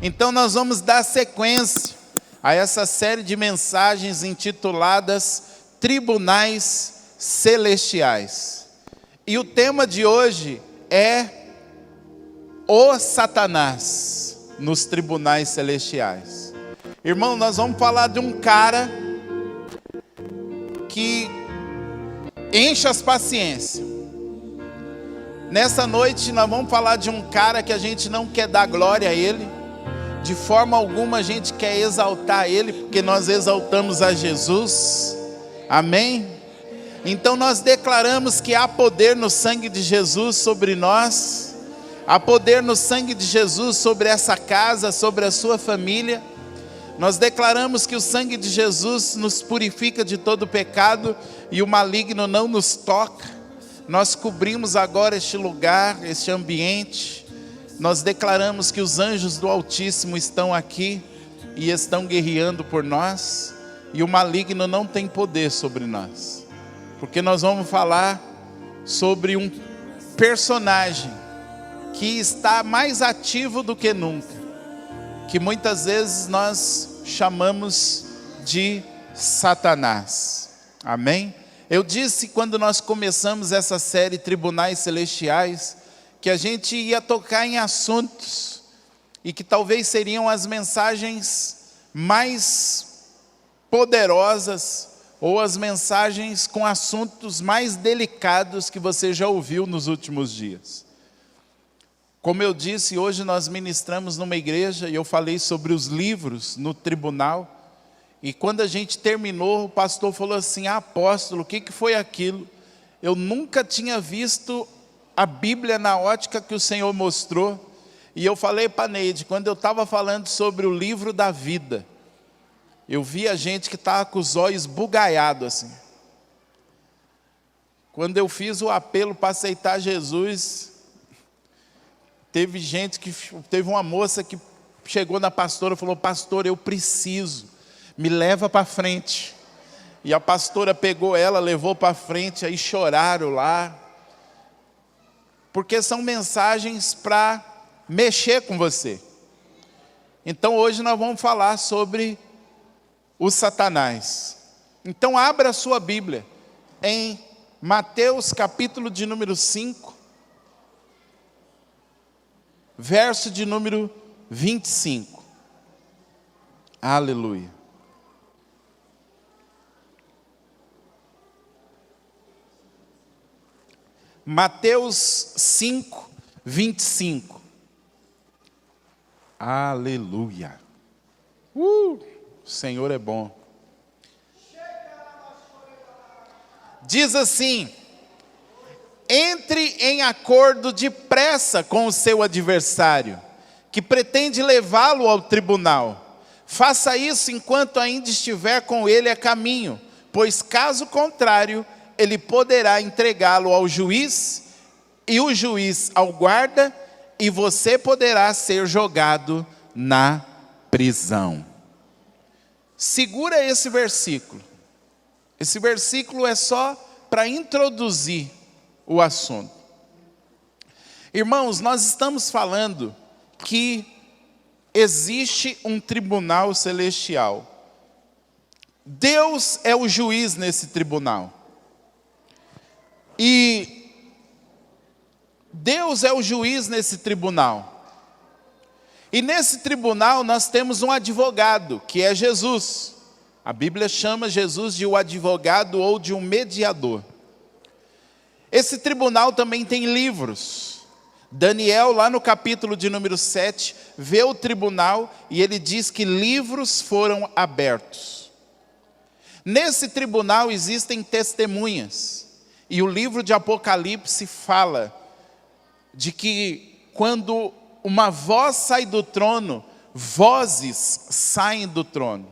Então nós vamos dar sequência a essa série de mensagens intituladas Tribunais Celestiais. E o tema de hoje é o Satanás nos tribunais celestiais. Irmão, nós vamos falar de um cara que enche as paciências. Nessa noite nós vamos falar de um cara que a gente não quer dar glória a ele. De forma alguma a gente quer exaltar ele, porque nós exaltamos a Jesus. Amém? Então nós declaramos que há poder no sangue de Jesus sobre nós. Há poder no sangue de Jesus sobre essa casa, sobre a sua família. Nós declaramos que o sangue de Jesus nos purifica de todo pecado e o maligno não nos toca. Nós cobrimos agora este lugar, este ambiente. Nós declaramos que os anjos do Altíssimo estão aqui e estão guerreando por nós. E o maligno não tem poder sobre nós. Porque nós vamos falar sobre um personagem que está mais ativo do que nunca. Que muitas vezes nós chamamos de Satanás. Amém? Eu disse quando nós começamos essa série Tribunais Celestiais, que a gente ia tocar em assuntos, e que talvez seriam as mensagens mais poderosas, ou as mensagens com assuntos mais delicados que você já ouviu nos últimos dias. Como eu disse, hoje nós ministramos numa igreja, e eu falei sobre os livros no tribunal, e quando a gente terminou, o pastor falou assim: apóstolo, o que foi aquilo? Eu nunca tinha visto a Bíblia na ótica que o Senhor mostrou. E eu falei para Neide, quando eu estava falando sobre o livro da vida, eu vi a gente que estava com os olhos bugaiados assim. Quando eu fiz o apelo para aceitar Jesus, teve uma moça que chegou na pastora e falou: pastor, eu preciso, me leva para frente. E a pastora pegou ela, levou para frente, aí choraram lá. Porque são mensagens para mexer com você. Então hoje nós vamos falar sobre o Satanás. Então abra a sua Bíblia em Mateus capítulo de número 5, verso de número 25. Aleluia. Mateus 5, 25. Aleluia. O Senhor é bom. Diz assim: entre em acordo depressa com o seu adversário, que pretende levá-lo ao tribunal. Faça isso enquanto ainda estiver com ele a caminho, pois caso contrário, ele poderá entregá-lo ao juiz, e o juiz ao guarda, e você poderá ser jogado na prisão. Segura esse versículo. Esse versículo é só para introduzir o assunto. Irmãos, nós estamos falando que existe um tribunal celestial. Deus é o juiz nesse tribunal. E Deus é o juiz nesse tribunal. E nesse tribunal nós temos um advogado, que é Jesus. A Bíblia chama Jesus de o advogado ou de um mediador. Esse tribunal também tem livros. Daniel, lá no capítulo de número 7, vê o tribunal e ele diz que livros foram abertos. Nesse tribunal existem testemunhas. E o livro de Apocalipse fala de que quando uma voz sai do trono, vozes saem do trono.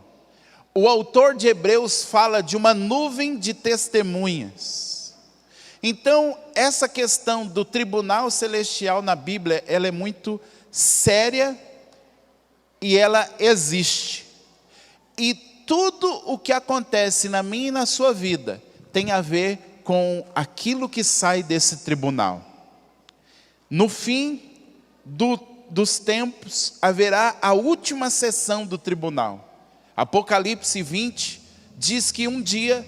O autor de Hebreus fala de uma nuvem de testemunhas. Então, essa questão do tribunal celestial na Bíblia, ela é muito séria e ela existe. E tudo o que acontece na minha e na sua vida tem a ver com aquilo que sai desse tribunal. No fim dos tempos haverá a última sessão do tribunal. Apocalipse 20 diz que um dia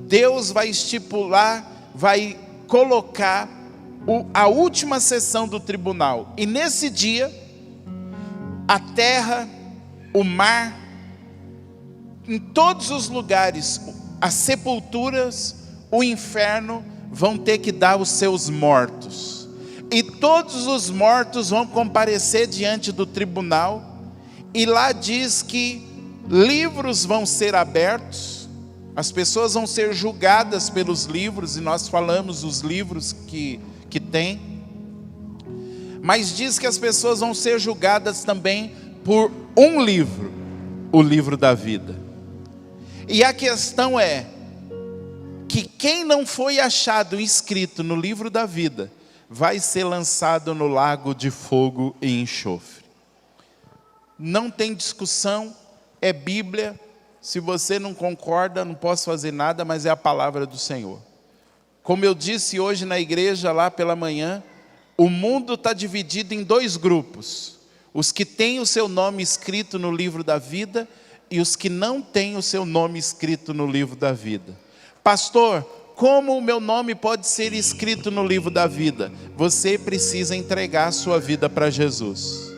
Deus vai estipular, vai colocar a última sessão do tribunal. E nesse dia, a terra, o mar, em todos os lugares, as sepulturas, o inferno, vão ter que dar os seus mortos. E todos os mortos vão comparecer diante do tribunal. E lá diz que livros vão ser abertos. As pessoas vão ser julgadas pelos livros. E nós falamos os livros que tem. Mas diz que as pessoas vão ser julgadas também por um livro. O livro da vida. E a questão é que quem não foi achado inscrito no livro da vida vai ser lançado no lago de fogo e enxofre. Não tem discussão, é Bíblia. Se você não concorda, não posso fazer nada, mas é a palavra do Senhor. Como eu disse hoje na igreja lá pela manhã, o mundo está dividido em dois grupos. Os que têm o seu nome escrito no livro da vida e os que não têm o seu nome escrito no livro da vida. Pastor, como o meu nome pode ser escrito no livro da vida? Você precisa entregar a sua vida para Jesus.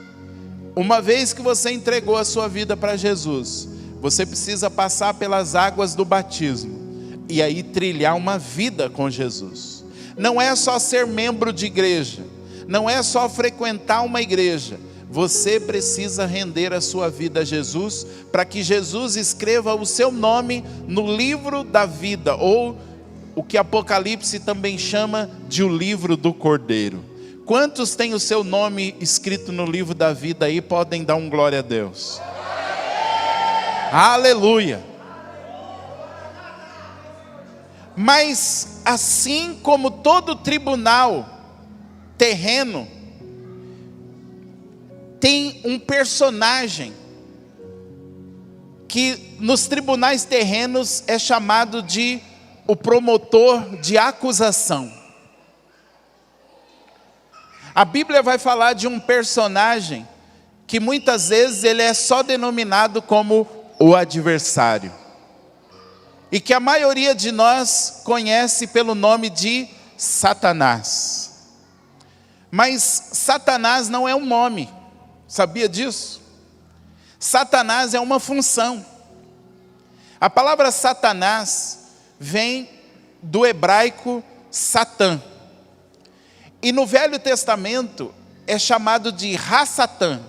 Uma vez que você entregou a sua vida para Jesus, você precisa passar pelas águas do batismo e aí trilhar uma vida com Jesus. Não é só ser membro de igreja, não é só frequentar uma igreja. Você precisa render a sua vida a Jesus, para que Jesus escreva o seu nome no livro da vida, ou o que Apocalipse também chama de o livro do Cordeiro. Quantos têm o seu nome escrito no livro da vida aí, podem dar um glória a Deus? Aleluia! Mas assim como todo tribunal terreno, tem um personagem que nos tribunais terrenos é chamado de o promotor de acusação. A Bíblia vai falar de um personagem que muitas vezes ele é só denominado como o adversário. E que a maioria de nós conhece pelo nome de Satanás. Mas Satanás não é um nome. Sabia disso? Satanás é uma função. A palavra Satanás vem do hebraico Satã. E no Velho Testamento é chamado de Ha-Satã,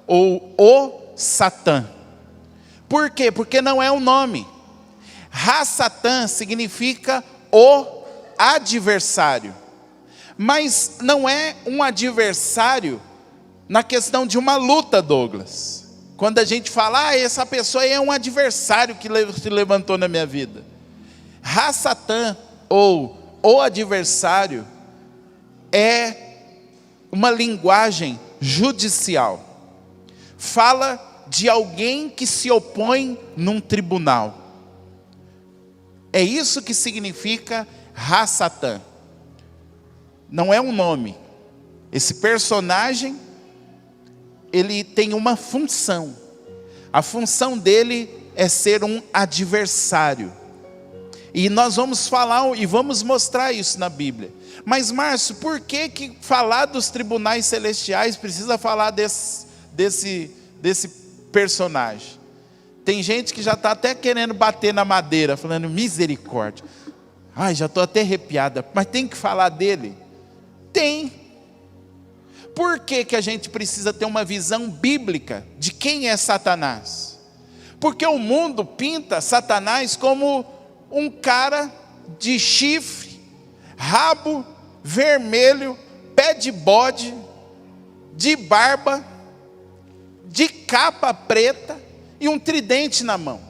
ou o Satã. Por quê? Porque não é um nome. Ha-Satã significa o adversário. Mas não é um adversário na questão de uma luta, Douglas. Quando a gente fala, essa pessoa é um adversário que se levantou na minha vida. Ha-Satã, ou o adversário, é uma linguagem judicial. Fala de alguém que se opõe num tribunal. É isso que significa Ha-Satã. Não é um nome. Esse personagem, ele tem uma função. A função dele é ser um adversário. E nós vamos falar e vamos mostrar isso na Bíblia. Mas Márcio, por que falar dos tribunais celestiais precisa falar desse personagem? Tem gente que já está até querendo bater na madeira, falando misericórdia. Ai, já estou até arrepiada. Mas tem que falar dele? Tem. Por que a gente precisa ter uma visão bíblica de quem é Satanás? Porque o mundo pinta Satanás como um cara de chifre, rabo vermelho, pé de bode, de barba, de capa preta e um tridente na mão.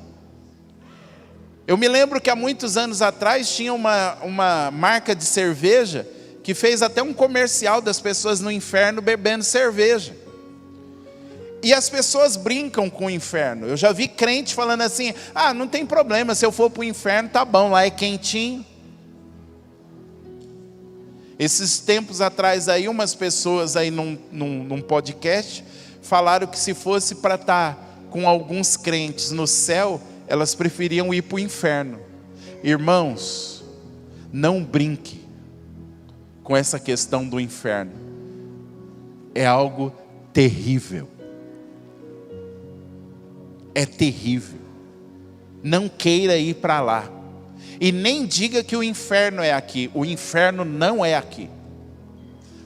Eu me lembro que há muitos anos atrás tinha uma marca de cerveja que fez até um comercial das pessoas no inferno bebendo cerveja. E as pessoas brincam com o inferno. Eu já vi crente falando assim, não tem problema, se eu for para o inferno tá bom, lá é quentinho. Esses tempos atrás aí, umas pessoas aí num podcast falaram que se fosse para estar com alguns crentes no céu, elas preferiam ir para o inferno. Irmãos, não brinque com essa questão do inferno. É algo terrível. É terrível. Não queira ir para lá. E nem diga que o inferno é aqui. O inferno não é aqui.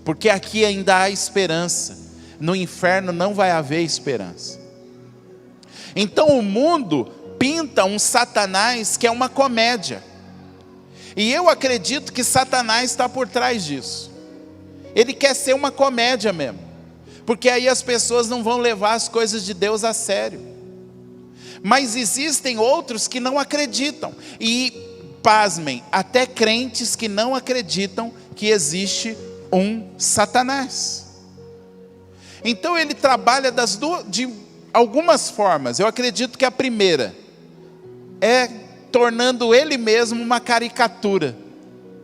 Porque aqui ainda há esperança. No inferno não vai haver esperança. Então o mundo pinta um Satanás que é uma comédia. E eu acredito que Satanás está por trás disso. Ele quer ser uma comédia mesmo. Porque aí as pessoas não vão levar as coisas de Deus a sério. Mas existem outros que não acreditam. E, pasmem, até crentes que não acreditam que existe um Satanás. Então ele trabalha de algumas formas. Eu acredito que a primeira é tornando ele mesmo uma caricatura,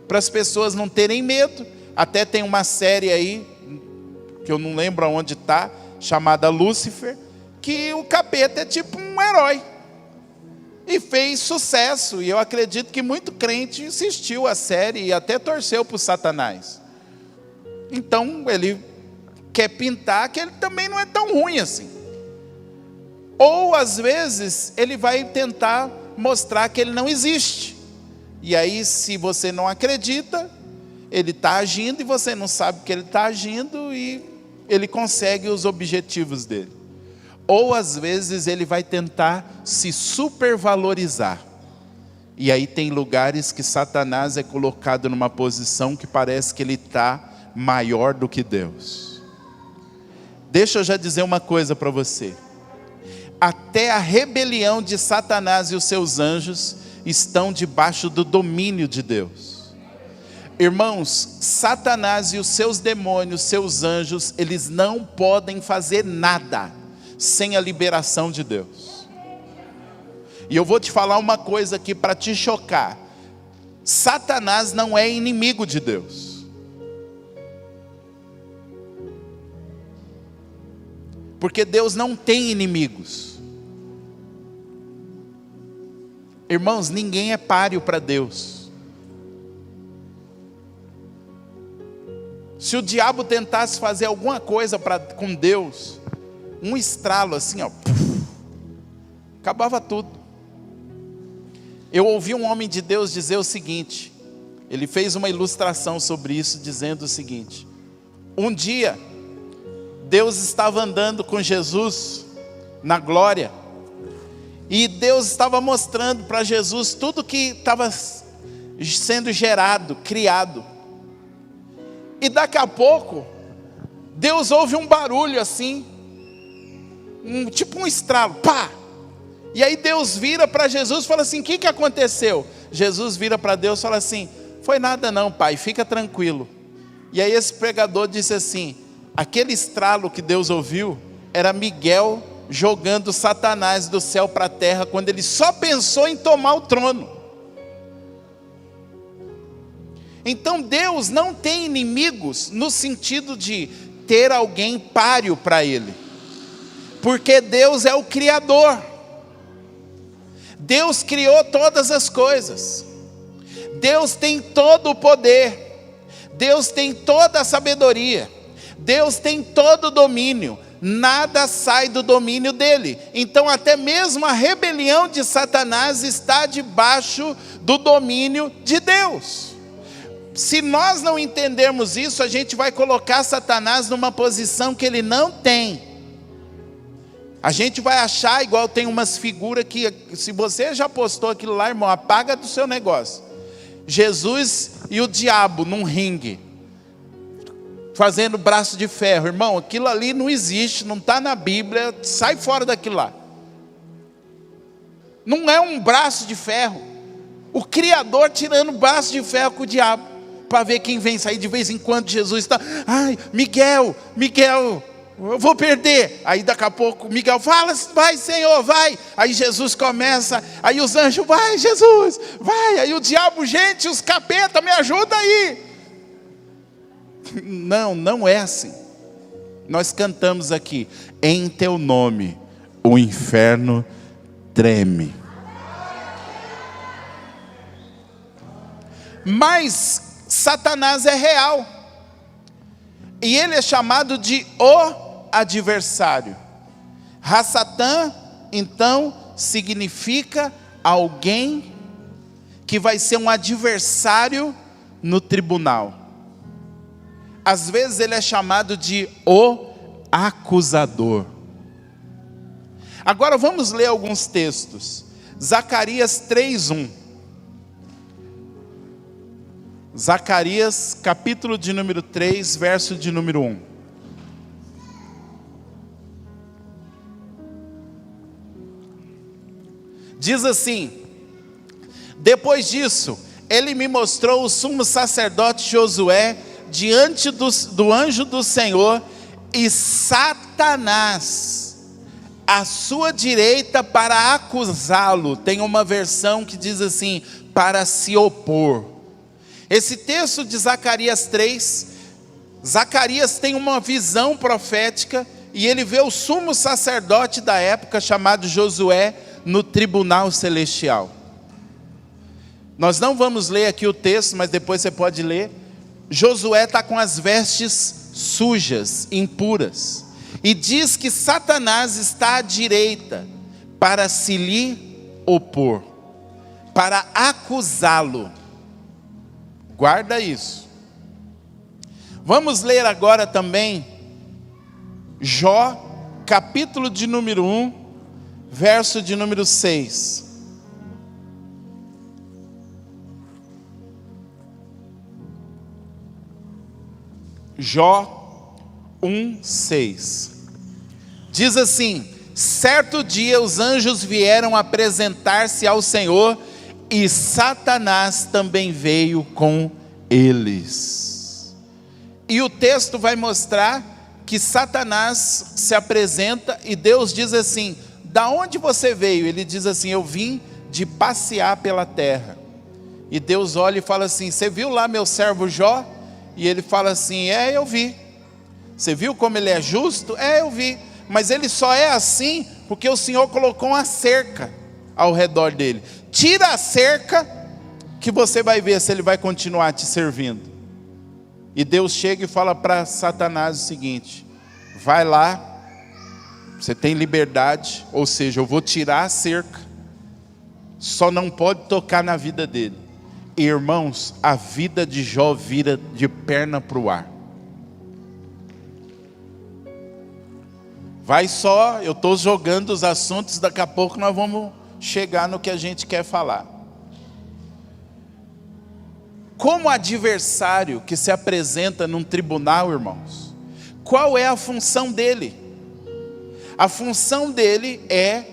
para as pessoas não terem medo. Até tem uma série aí, que eu não lembro aonde está, chamada Lúcifer, que o capeta é tipo um herói. E fez sucesso, e eu acredito que muito crente assistiu a série e até torceu para o Satanás. Então ele quer pintar que ele também não é tão ruim assim. Ou às vezes ele vai tentar mostrar que ele não existe. E aí, se você não acredita, ele está agindo e você não sabe que ele está agindo, e ele consegue os objetivos dele. Ou às vezes ele vai tentar se supervalorizar. E aí tem lugares que Satanás é colocado numa posição que parece que ele está maior do que Deus. Deixa eu já dizer uma coisa para você. Até a rebelião de Satanás e os seus anjos estão debaixo do domínio de Deus. Irmãos, Satanás e os seus demônios, seus anjos, eles não podem fazer nada sem a liberação de Deus. E eu vou te falar uma coisa aqui para te chocar. Satanás não é inimigo de Deus. Porque Deus não tem inimigos. Irmãos, ninguém é páreo para Deus. Se o diabo tentasse fazer alguma coisa com Deus, um estralo assim, ó, acabava tudo. Eu ouvi um homem de Deus dizer o seguinte, ele fez uma ilustração sobre isso, dizendo o seguinte: um dia, Deus estava andando com Jesus na glória, e Deus estava mostrando para Jesus tudo que estava sendo gerado, criado. E daqui a pouco, Deus ouve um barulho assim, tipo um estralo, pá! E aí Deus vira para Jesus e fala assim: o que aconteceu? Jesus vira para Deus e fala assim: foi nada não, pai, fica tranquilo. E aí esse pregador disse assim: aquele estralo que Deus ouviu era Miguel jogando Satanás do céu para a terra, quando ele só pensou em tomar o trono. Então Deus não tem inimigos no sentido de ter alguém páreo para ele, porque Deus é o Criador. Deus criou todas as coisas. Deus tem todo o poder. Deus tem toda a sabedoria. Deus tem todo o domínio. Nada sai do domínio dele. Então até mesmo a rebelião de Satanás está debaixo do domínio de Deus. Se nós não entendermos isso, a gente vai colocar Satanás numa posição que ele não tem. A gente vai achar, igual tem umas figuras que, se você já postou aquilo lá, irmão, apaga do seu negócio. Jesus e o diabo num ringue, fazendo braço de ferro. Irmão, aquilo ali não existe, não está na Bíblia, sai fora daquilo lá. Não é um braço de ferro. O Criador tirando braço de ferro com o diabo, para ver quem vem sair. De vez em quando Jesus está: ai, Miguel, eu vou perder. Aí daqui a pouco Miguel fala: vai Senhor, vai. Aí Jesus começa, aí os anjos: vai Jesus, vai. Aí o diabo: gente, os capeta, me ajuda aí. Não, não é assim. Nós cantamos aqui: em teu nome o inferno treme. Mas Satanás é real. E ele é chamado de o adversário. Rassatã, então, significa alguém que vai ser um adversário no tribunal. Às vezes ele é chamado de o acusador. Agora vamos ler alguns textos. Zacarias 3:1. Zacarias, capítulo de número 3, verso de número 1. Diz assim: depois disso, ele me mostrou o sumo sacerdote Josué diante do anjo do Senhor, e Satanás à sua direita para acusá-lo. Tem uma versão que diz assim: para se opor. Esse texto de Zacarias 3, Zacarias tem uma visão profética, e ele vê o sumo sacerdote da época, chamado Josué, no tribunal celestial. Nós não vamos ler aqui o texto, mas depois você pode ler. Josué está com as vestes sujas, impuras, e diz que Satanás está à direita para se lhe opor, para acusá-lo. Guarda isso. Vamos ler agora também Jó, capítulo de número 1, verso de número 6. Jó 1:6. Diz assim: certo dia os anjos vieram apresentar-se ao Senhor, e Satanás também veio com eles. E o texto vai mostrar que Satanás se apresenta, e Deus diz assim: da onde você veio? Ele diz assim: eu vim de passear pela terra. E Deus olha e fala assim: você viu lá meu servo Jó? E ele fala assim: eu vi. Você viu como ele é justo? Eu vi. Mas ele só é assim porque o Senhor colocou uma cerca ao redor dele. Tira a cerca, que você vai ver se ele vai continuar te servindo. E Deus chega e fala para Satanás o seguinte: vai lá, você tem liberdade, ou seja, eu vou tirar a cerca, só não pode tocar na vida dele. E, irmãos, a vida de Jó vira de perna para o ar. Vai só, eu estou jogando os assuntos, daqui a pouco nós vamos chegar no que a gente quer falar. Como adversário que se apresenta num tribunal, irmãos, qual é a função dele? A função dele é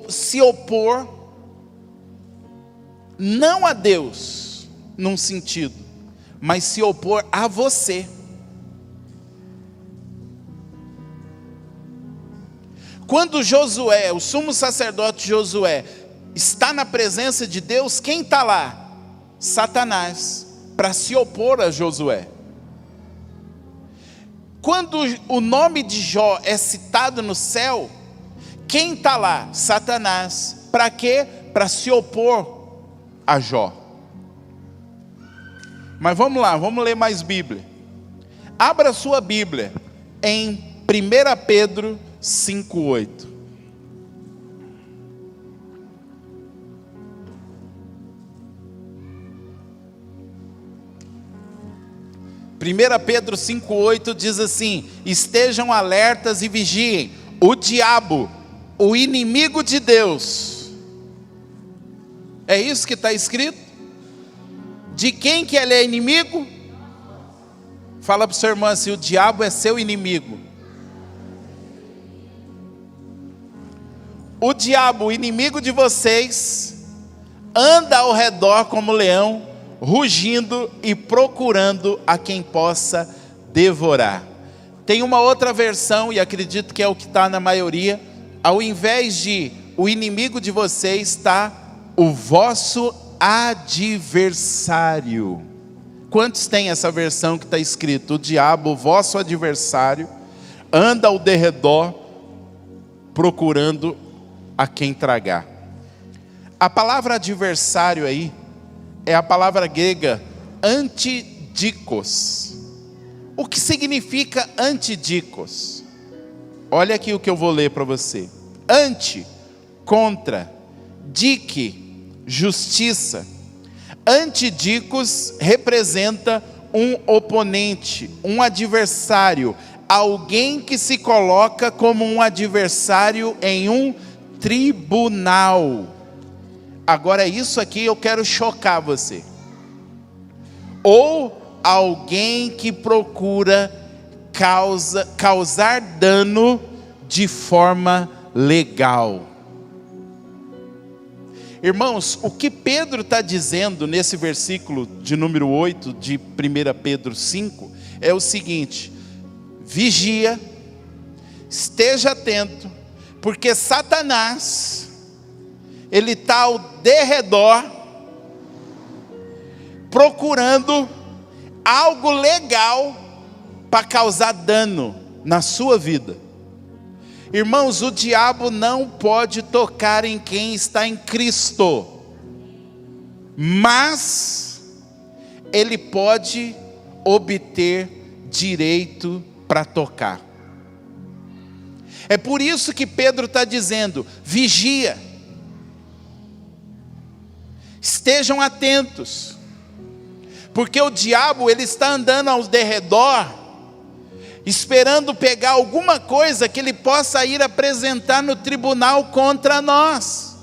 se opor, não a Deus, num sentido, mas se opor a você. Quando Josué, o sumo sacerdote Josué, está na presença de Deus, quem está lá? Satanás, para se opor a Josué. Quando o nome de Jó é citado no céu, quem está lá? Satanás. Para quê? Para se opor a Jó. Mas vamos lá, vamos ler mais Bíblia. Abra sua Bíblia em 1 Pedro 5:8. Pedro 5:8 diz assim: estejam alertas e vigiem. O diabo, o inimigo de Deus, é isso que está escrito? De quem que ele é inimigo? Fala para o seu irmão assim: o diabo é seu inimigo. O diabo, o inimigo de vocês, anda ao redor como leão, rugindo e procurando a quem possa devorar. Tem uma outra versão, e acredito que é o que está na maioria: ao invés de o inimigo de vocês, está o vosso adversário. Quantos tem essa versão que está escrito: o diabo, o vosso adversário, anda ao derredor procurando a quem tragar? A palavra adversário aí é a palavra grega antidikos. O que significa antidikos? Olha aqui o que eu vou ler para você. Anti, contra. Dik, justiça. Antidikos representa um oponente, um adversário, alguém que se coloca como um adversário em um tribunal. Agora isso aqui eu quero chocar você. Ou alguém que procura causar dano de forma legal. Irmãos, o que Pedro está dizendo nesse versículo de número 8 de 1 Pedro 5 é o seguinte: vigia, esteja atento, porque Satanás, ele está ao derredor, procurando algo legal para causar dano na sua vida. Irmãos, o diabo não pode tocar em quem está em Cristo, mas ele pode obter direito para tocar. É por isso que Pedro está dizendo: vigia, estejam atentos, porque o diabo, ele está andando ao derredor, esperando pegar alguma coisa que ele possa ir apresentar no tribunal contra nós.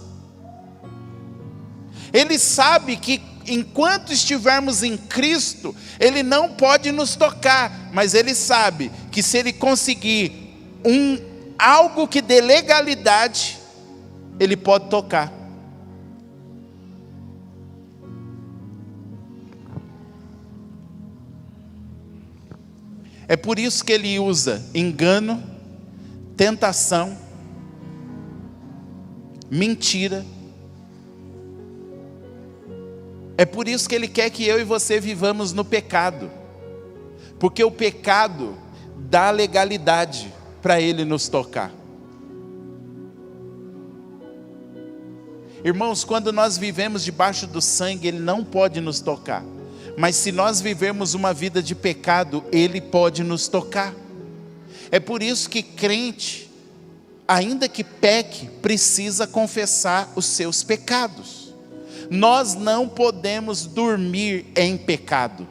Ele sabe que enquanto estivermos em Cristo, ele não pode nos tocar, mas ele sabe que se ele conseguir algo que dê legalidade, ele pode tocar. É por isso que ele usa engano, tentação, mentira. É por isso que ele quer que eu e você vivamos no pecado, porque o pecado dá legalidade para ele nos tocar. Irmãos, quando nós vivemos debaixo do sangue, ele não pode nos tocar. Mas se nós vivermos uma vida de pecado, ele pode nos tocar. É por isso que crente, ainda que peque, precisa confessar os seus pecados. Nós não podemos dormir em pecado.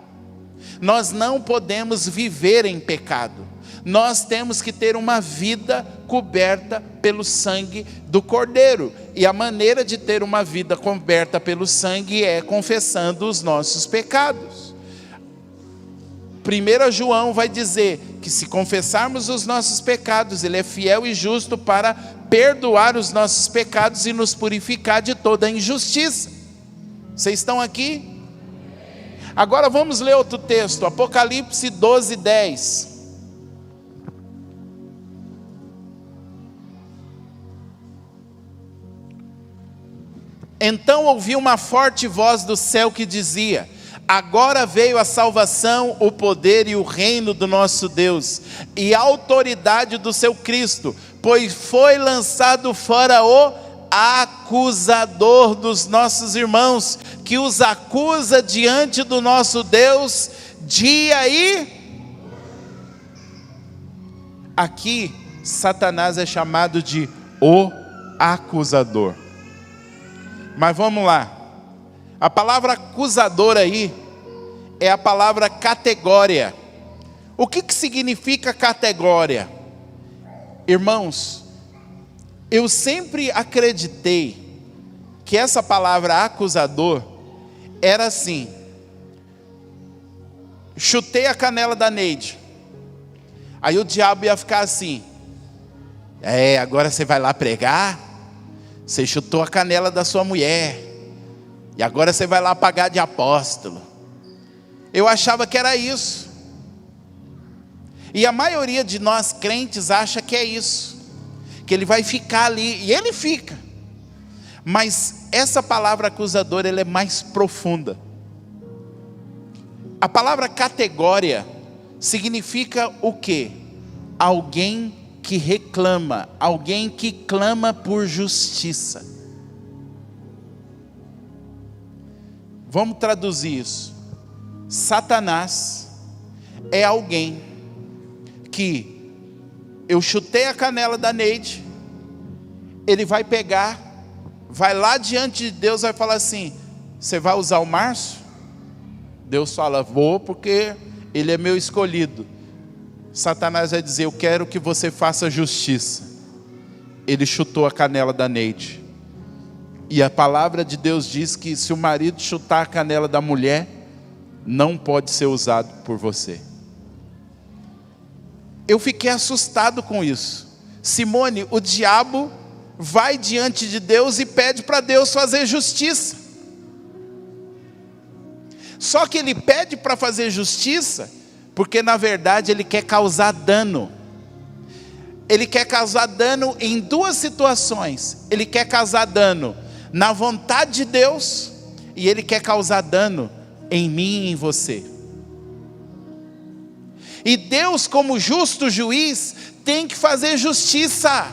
Nós não podemos viver em pecado. Nós temos que ter uma vida coberta pelo sangue do Cordeiro. E a maneira de ter uma vida coberta pelo sangue é confessando os nossos pecados. 1 João vai dizer que se confessarmos os nossos pecados, ele é fiel e justo para perdoar os nossos pecados e nos purificar de toda injustiça. Vocês estão aqui? Agora vamos ler outro texto, Apocalipse 12:10. Então ouvi uma forte voz do céu que dizia: agora veio a salvação, o poder e o reino do nosso Deus, e a autoridade do seu Cristo, pois foi lançado fora o acusador dos nossos irmãos, que os acusa diante do nosso Deus dia e... Aqui, Satanás é chamado de o acusador. Mas vamos lá, a palavra acusador aí é a palavra categória. O que significa categória? Irmãos, eu sempre acreditei que essa palavra acusador era assim: chutei a canela da Neide, aí o diabo ia ficar assim: agora você vai lá pregar? Você chutou a canela da sua mulher, e agora você vai lá pagar de apóstolo. Eu achava que era isso. E a maioria de nós crentes acha que é isso, que ele vai ficar ali, e ele fica. Mas essa palavra acusador, ela é mais profunda. A palavra categória significa o quê? Alguém que reclama, alguém que clama por justiça. Vamos traduzir isso. Satanás é alguém que eu chutei a canela da Neide, ele vai pegar, vai lá diante de Deus, vai falar assim: você vai usar o Márcio? Deus fala: vou, porque ele é meu escolhido. Satanás vai dizer: eu quero que você faça justiça. Ele chutou a canela da Neide. E a palavra de Deus diz que se o marido chutar a canela da mulher, não pode ser usado por você. Eu fiquei assustado com isso. Simone, o diabo vai diante de Deus e pede para Deus fazer justiça. Só que ele pede para fazer justiça porque na verdade ele quer causar dano. Ele quer causar dano em duas situações. Ele quer causar dano na vontade de Deus, e ele quer causar dano em mim e em você. E Deus, como justo juiz, tem que fazer justiça.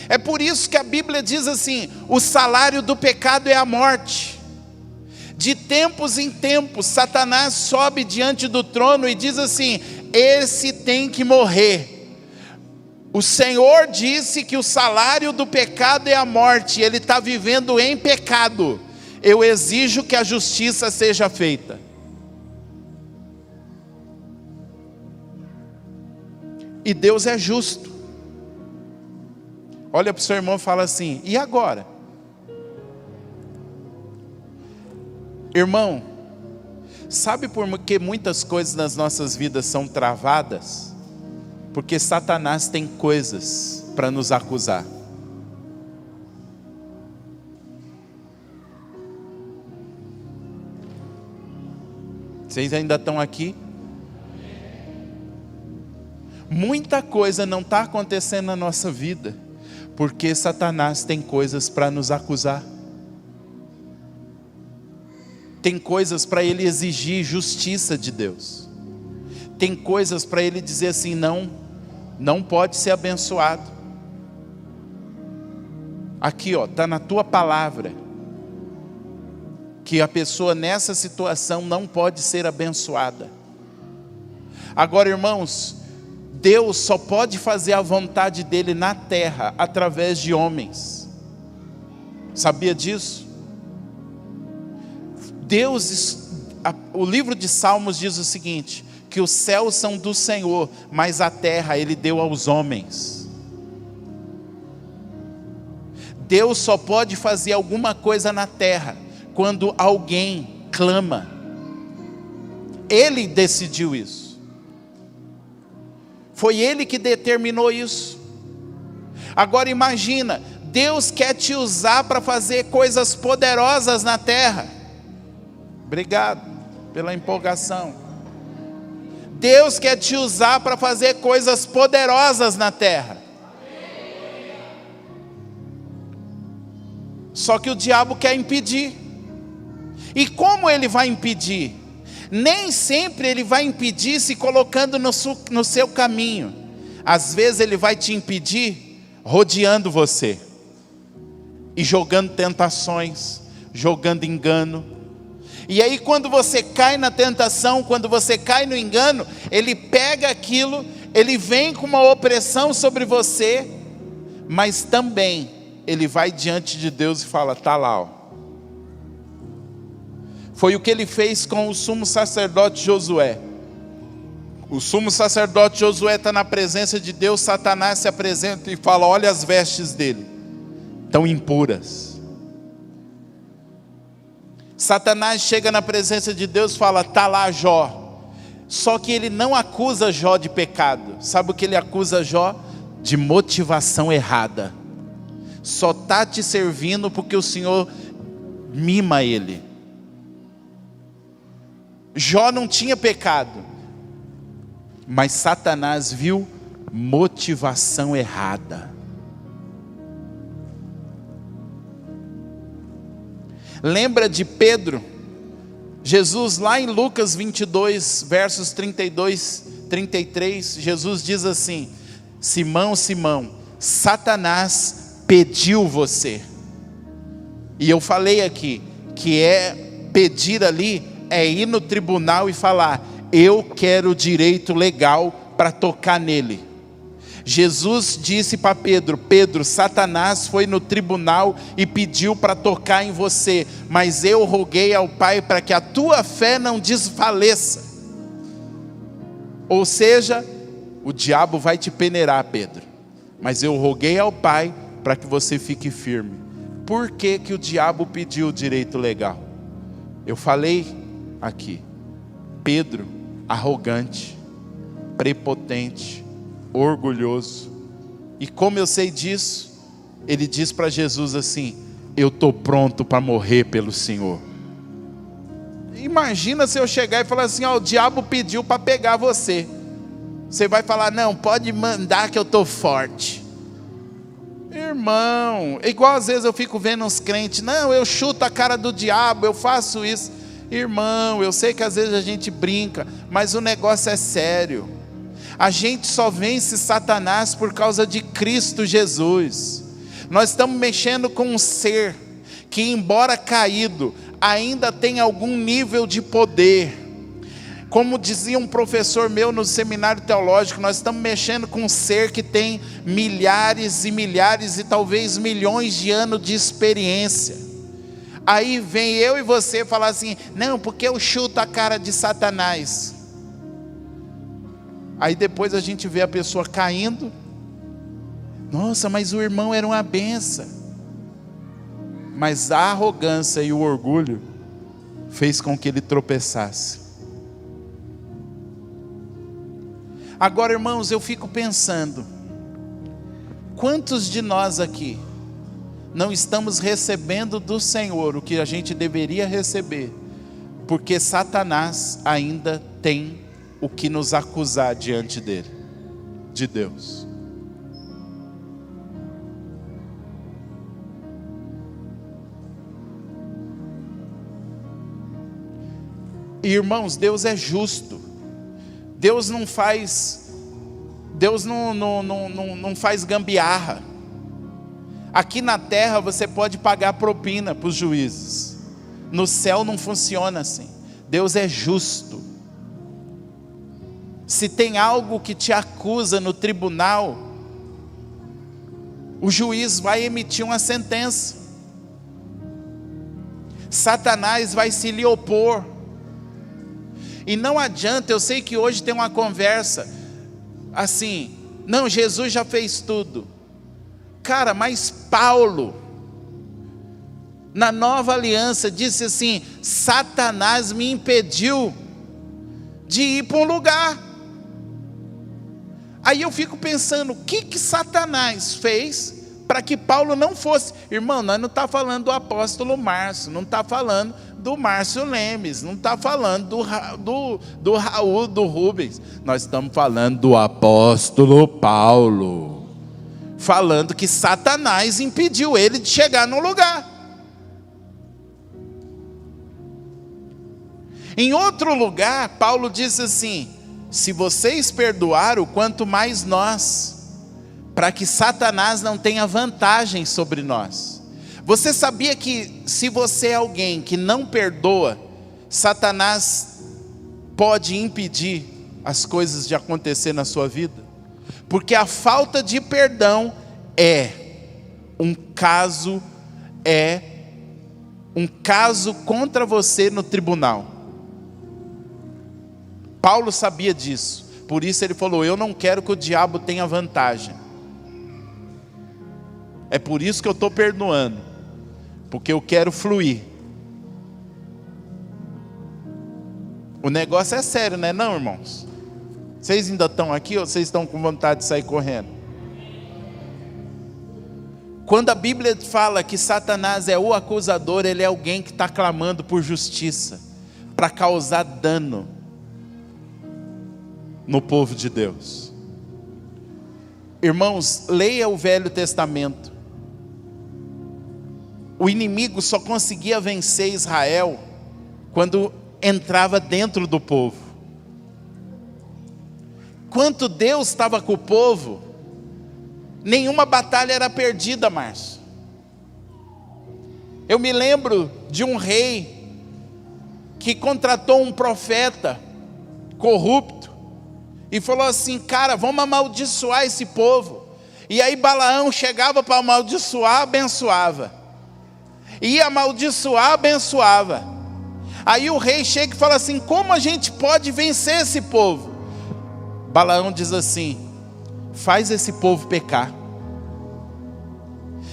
É por isso que a Bíblia diz assim: o salário do pecado é a morte. De tempos em tempos, Satanás sobe diante do trono e diz assim: esse tem que morrer. O Senhor disse que o salário do pecado é a morte, ele está vivendo em pecado. Eu exijo que a justiça seja feita. E Deus é justo. Olha para o seu irmão e fala assim: e agora? Irmão, sabe por que muitas coisas nas nossas vidas são travadas? Porque Satanás tem coisas para nos acusar. Vocês ainda estão aqui? Muita coisa não está acontecendo na nossa vida, porque Satanás tem coisas para nos acusar. Tem coisas para ele exigir justiça de Deus. Tem coisas para ele dizer assim: não pode ser abençoado. Aqui está na tua palavra, que a pessoa nessa situação não pode ser abençoada. Agora, irmãos, Deus só pode fazer a vontade dele na terra através de homens. Sabia disso? O livro de Salmos diz o seguinte: que os céus são do Senhor, mas a terra ele deu aos homens. Deus só pode fazer alguma coisa na terra quando alguém clama. Ele decidiu isso. Foi ele que determinou isso. Agora imagina, Deus quer te usar para fazer coisas poderosas na terra. Obrigado pela empolgação. Deus quer te usar para fazer coisas poderosas na terra. Só que o diabo quer impedir. E como ele vai impedir? Nem sempre ele vai impedir se colocando no seu caminho. Às vezes ele vai te impedir rodeando você e jogando tentações, jogando engano. E aí quando você cai na tentação, quando você cai no engano, ele pega aquilo, ele vem com uma opressão sobre você, mas também ele vai diante de Deus e fala: está lá, ó. Foi o que ele fez com o sumo sacerdote Josué. O sumo sacerdote Josué está na presença de Deus, Satanás se apresenta e fala: olha as vestes dele, tão impuras. Satanás chega na presença de Deus e fala: está lá Jó. Só que ele não acusa Jó de pecado. Sabe o que ele acusa Jó? De motivação errada. Só está te servindo porque o Senhor mima ele. Jó não tinha pecado, mas Satanás viu motivação errada. Lembra de Pedro? Jesus, lá em Lucas 22, versos 32, 33, Jesus diz assim: Simão, Simão, Satanás pediu você. E eu falei aqui, que pedir ali, é ir no tribunal e falar: eu quero direito legal para tocar nele. Jesus disse para Pedro: Pedro, Satanás foi no tribunal e pediu para tocar em você, mas eu roguei ao Pai para que a tua fé não desfaleça. Ou seja, o diabo vai te peneirar, Pedro, mas eu roguei ao Pai para que você fique firme. Por que que o diabo pediu o direito legal? Eu falei aqui, Pedro, arrogante, prepotente, orgulhoso. E como eu sei disso, ele diz para Jesus assim: eu estou pronto para morrer pelo Senhor. Imagina se eu chegar e falar assim: ó, o diabo pediu para pegar você. Você vai falar: não, pode mandar que eu estou forte. Irmão, igual às vezes eu fico vendo uns crentes: não, eu chuto a cara do diabo, eu faço isso. Irmão, eu sei que às vezes a gente brinca, mas o negócio é sério. A gente só vence Satanás por causa de Cristo Jesus. Nós estamos mexendo com um ser que, embora caído, ainda tem algum nível de poder. Como dizia um professor meu no seminário teológico, nós estamos mexendo com um ser que tem milhares e milhares e talvez milhões de anos de experiência. Aí vem eu e você falar assim: não, porque eu chuto a cara de Satanás. Aí depois a gente vê a pessoa caindo. Nossa, mas o irmão era uma benção. Mas a arrogância e o orgulho fez com que ele tropeçasse. Agora, irmãos, eu fico pensando: quantos de nós aqui não estamos recebendo do Senhor o que a gente deveria receber, porque Satanás ainda tem o que nos acusar diante dele, de Deus? Irmãos, Deus é justo. Deus não faz gambiarra. Aqui na terra você pode pagar propina para os juízes. No céu não funciona assim. Deus é justo. Se tem algo que te acusa no tribunal, o juiz vai emitir uma sentença. Satanás vai se lhe opor. E não adianta, eu sei que hoje tem uma conversa assim: não, Jesus já fez tudo. Cara, mas Paulo, na nova aliança, disse assim: Satanás me impediu de ir para um lugar. Aí eu fico pensando: o que Satanás fez para que Paulo não fosse? Irmão, nós não estamos falando do apóstolo Márcio, não está falando do Márcio Lemes, não está falando do Raul, do Rubens. Nós estamos falando do apóstolo Paulo, falando que Satanás impediu ele de chegar no lugar. Em outro lugar, Paulo disse assim: se vocês perdoaram, quanto mais nós, para que Satanás não tenha vantagem sobre nós. Você sabia que se você é alguém que não perdoa, Satanás pode impedir as coisas de acontecer na sua vida? Porque a falta de perdão é um caso contra você no tribunal. Paulo sabia disso, por isso ele falou: eu não quero que o diabo tenha vantagem. É por isso que eu estou perdoando, porque eu quero fluir. O negócio é sério, né, não, irmãos? Vocês ainda estão aqui ou vocês estão com vontade de sair correndo? Quando a Bíblia fala que Satanás é o acusador, ele é alguém que está clamando por justiça, para causar dano no povo de Deus. Irmãos, leia o Velho Testamento. O inimigo só conseguia vencer Israel quando entrava dentro do povo. Quanto Deus estava com o povo, nenhuma batalha era perdida, Márcio. Eu me lembro de um rei que contratou um profeta corrupto e falou assim: cara, vamos amaldiçoar esse povo. E aí Balaão chegava para amaldiçoar, abençoava. Ia amaldiçoar, abençoava. Aí o rei chega e fala assim: como a gente pode vencer esse povo? Balaão diz assim: faz esse povo pecar,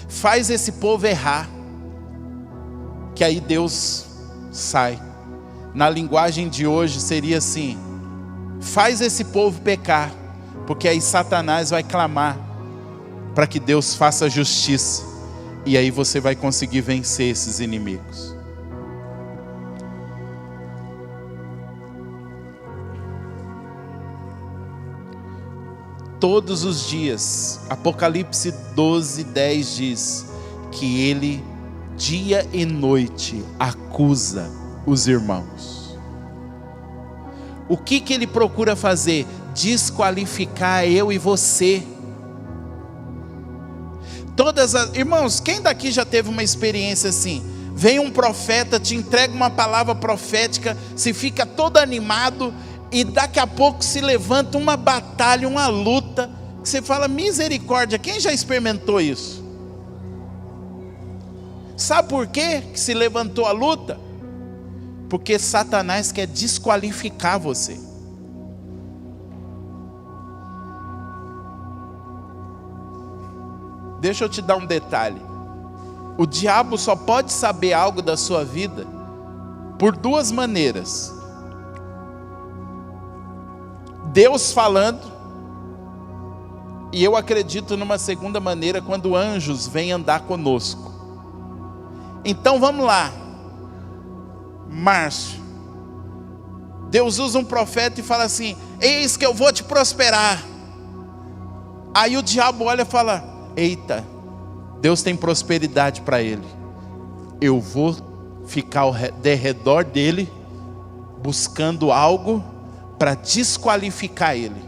faz esse povo errar, que aí Deus sai. Na linguagem de hoje seria assim: faz esse povo pecar, porque aí Satanás vai clamar para que Deus faça justiça, e aí você vai conseguir vencer esses inimigos. Todos os dias, Apocalipse 12:10 diz que ele dia e noite acusa os irmãos. O que ele procura fazer? Desqualificar eu e você. Irmãos, quem daqui já teve uma experiência assim? Vem um profeta, te entrega uma palavra profética, se fica todo animado, e daqui a pouco se levanta uma batalha, uma luta, que você fala: misericórdia. Quem já experimentou isso? Sabe por quê que se levantou a luta? Porque Satanás quer desqualificar você. Deixa eu te dar um detalhe. O diabo só pode saber algo da sua vida por duas maneiras: Deus falando, e eu acredito numa segunda maneira, quando anjos vêm andar conosco. Então vamos lá, Márcio, Deus usa um profeta e fala assim: eis que eu vou te prosperar. Aí o diabo olha e fala: eita, Deus tem prosperidade para ele, eu vou ficar ao redor dele, buscando algo para desqualificar ele,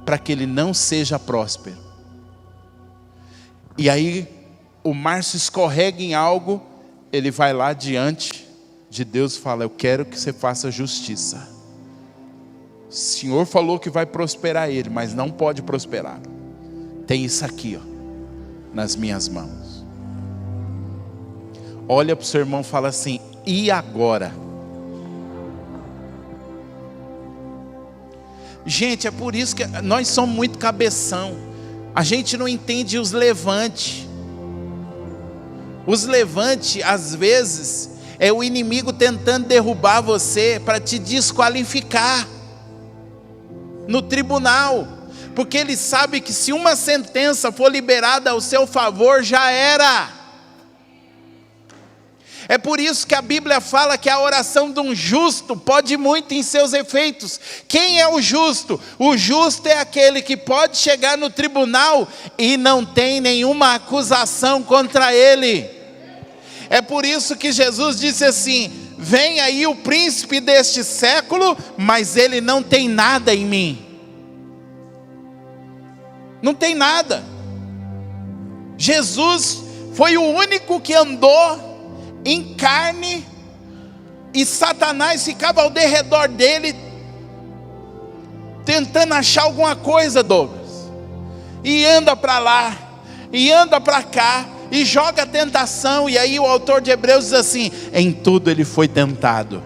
para que ele não seja próspero. E aí o Márcio escorrega em algo, ele vai lá diante de Deus e fala: eu quero que você faça justiça. O Senhor falou que vai prosperar ele, mas não pode prosperar. Tem isso aqui, ó, nas minhas mãos. Olha para o seu irmão e fala assim: e agora? Gente, é por isso que nós somos muito cabeção. A gente não entende os levantes. Os levantes, às vezes, é o inimigo tentando derrubar você para te desqualificar no tribunal, porque ele sabe que se uma sentença for liberada ao seu favor, já era. É por isso que a Bíblia fala que a oração de um justo pode muito em seus efeitos. Quem é o justo? O justo é aquele que pode chegar no tribunal e não tem nenhuma acusação contra ele. É por isso que Jesus disse assim: vem aí o príncipe deste século, mas ele não tem nada em mim. Não tem nada. Jesus foi o único que andou em carne, e Satanás ficava ao derredor dele, tentando achar alguma coisa, Douglas, e anda para lá, e anda para cá, e joga tentação. E aí o autor de Hebreus diz assim: em tudo ele foi tentado.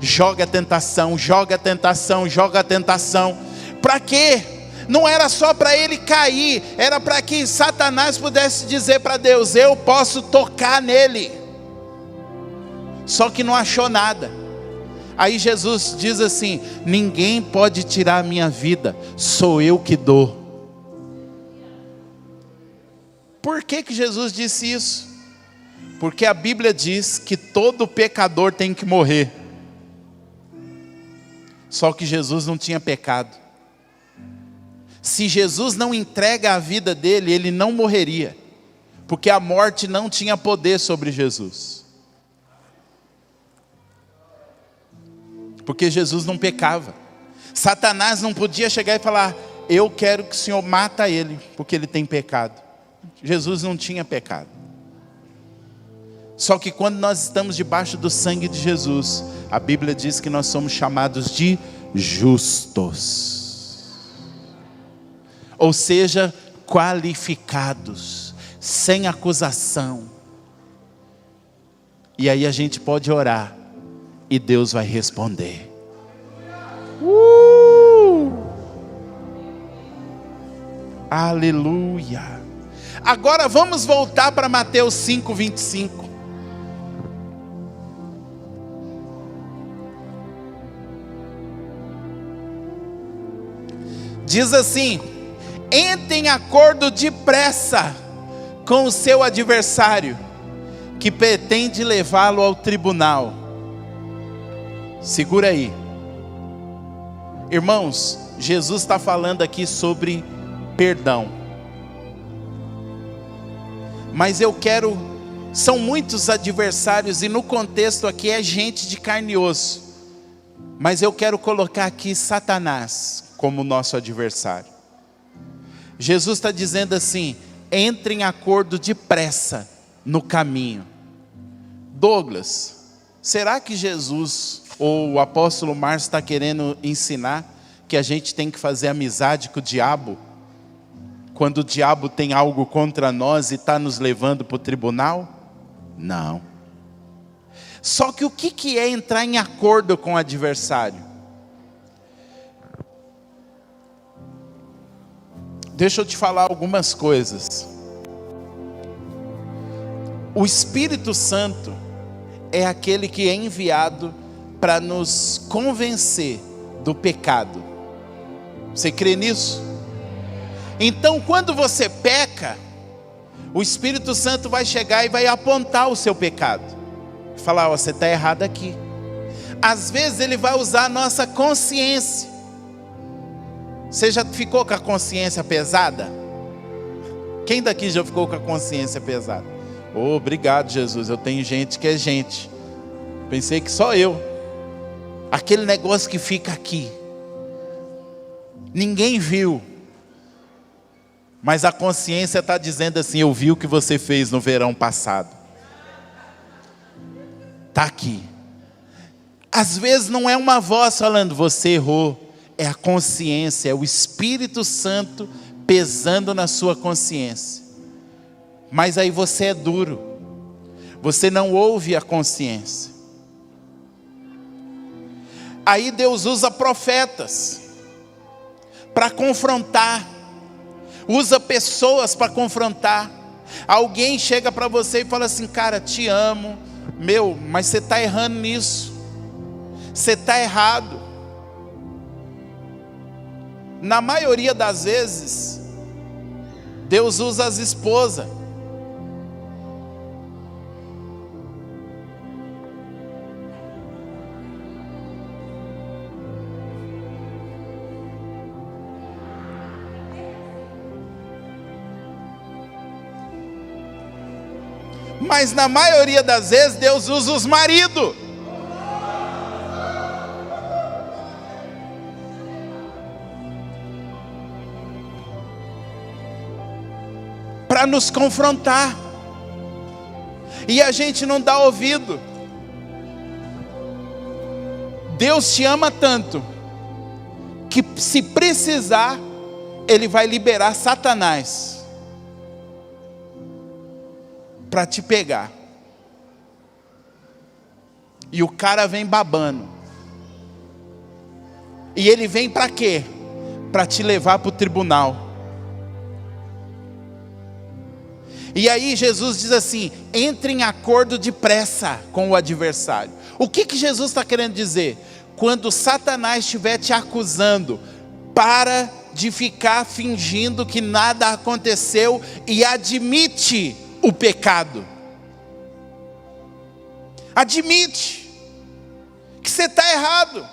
Joga tentação, joga tentação, joga tentação. Para quê? Não era só para ele cair, era para que Satanás pudesse dizer para Deus: eu posso tocar nele. Só que não achou nada. Aí Jesus diz assim: ninguém pode tirar a minha vida, sou eu que dou. Por que Jesus disse isso? Porque a Bíblia diz que todo pecador tem que morrer. Só que Jesus não tinha pecado. Se Jesus não entrega a vida dele, ele não morreria, porque a morte não tinha poder sobre Jesus. porque Jesus não pecava. Satanás não podia chegar e falar: eu quero que o Senhor mata ele, porque ele tem pecado. Jesus não tinha pecado. Só que quando nós estamos debaixo do sangue de Jesus, a Bíblia diz que nós somos chamados de justos. Ou seja, qualificados, sem acusação. E aí a gente pode orar e Deus vai responder. Aleluia. Agora vamos voltar para Mateus 5:25. Diz assim: entre em acordo depressa com o seu adversário, que pretende levá-lo ao tribunal. Segura aí. Irmãos, Jesus está falando aqui sobre perdão. Mas são muitos adversários, e no contexto aqui é gente de carne e osso. Mas eu quero colocar aqui Satanás como nosso adversário. Jesus está dizendo assim: entre em acordo depressa no caminho. Douglas, será que Jesus ou o apóstolo Márcio está querendo ensinar que a gente tem que fazer amizade com o diabo, quando o diabo tem algo contra nós e está nos levando para o tribunal? Não. Só que o que é entrar em acordo com o adversário? Deixa eu te falar algumas coisas. O Espírito Santo é aquele que é enviado para nos convencer do pecado. Você crê nisso? Então, quando você peca, o Espírito Santo vai chegar e vai apontar o seu pecado. Falar: ó, você está errado aqui. Às vezes ele vai usar a nossa consciência. Você já ficou com a consciência pesada? Quem daqui já ficou com a consciência pesada? Oh, obrigado, Jesus, eu tenho gente que é gente. Pensei que só eu. Aquele negócio que fica aqui. Ninguém viu. Mas a consciência está dizendo assim: eu vi o que você fez no verão passado. Está aqui. Às vezes não é uma voz falando: você errou. É a consciência, é o Espírito Santo pesando na sua consciência. Mas aí você é duro. Você não ouve a consciência. Aí Deus usa profetas para confrontar. Usa pessoas para confrontar. Alguém chega para você e fala assim: cara, te amo. Mas você está errando nisso. Você está errado. Na maioria das vezes, Deus usa as esposas. Mas na maioria das vezes, Deus usa os maridos. Para nos confrontar. E a gente não dá ouvido. Deus te ama tanto que, se precisar, Ele vai liberar Satanás para te pegar. E o cara vem babando. E ele vem para quê? Para te levar para o tribunal. E aí Jesus diz assim: entre em acordo depressa com o adversário. O que Jesus está querendo dizer? Quando Satanás estiver te acusando, para de ficar fingindo que nada aconteceu e admite o pecado. Admite que você está errado.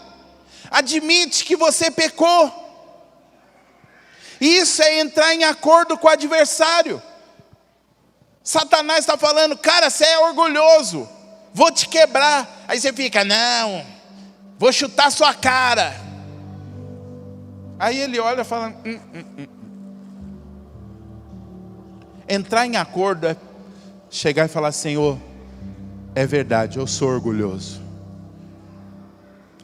Admite que você pecou. Isso é entrar em acordo com o adversário. Satanás está falando: cara, você é orgulhoso, vou te quebrar. Aí você fica: não, Vou chutar sua cara. Aí ele olha e fala, Entrar em acordo é chegar e falar, Senhor, é verdade, eu sou orgulhoso.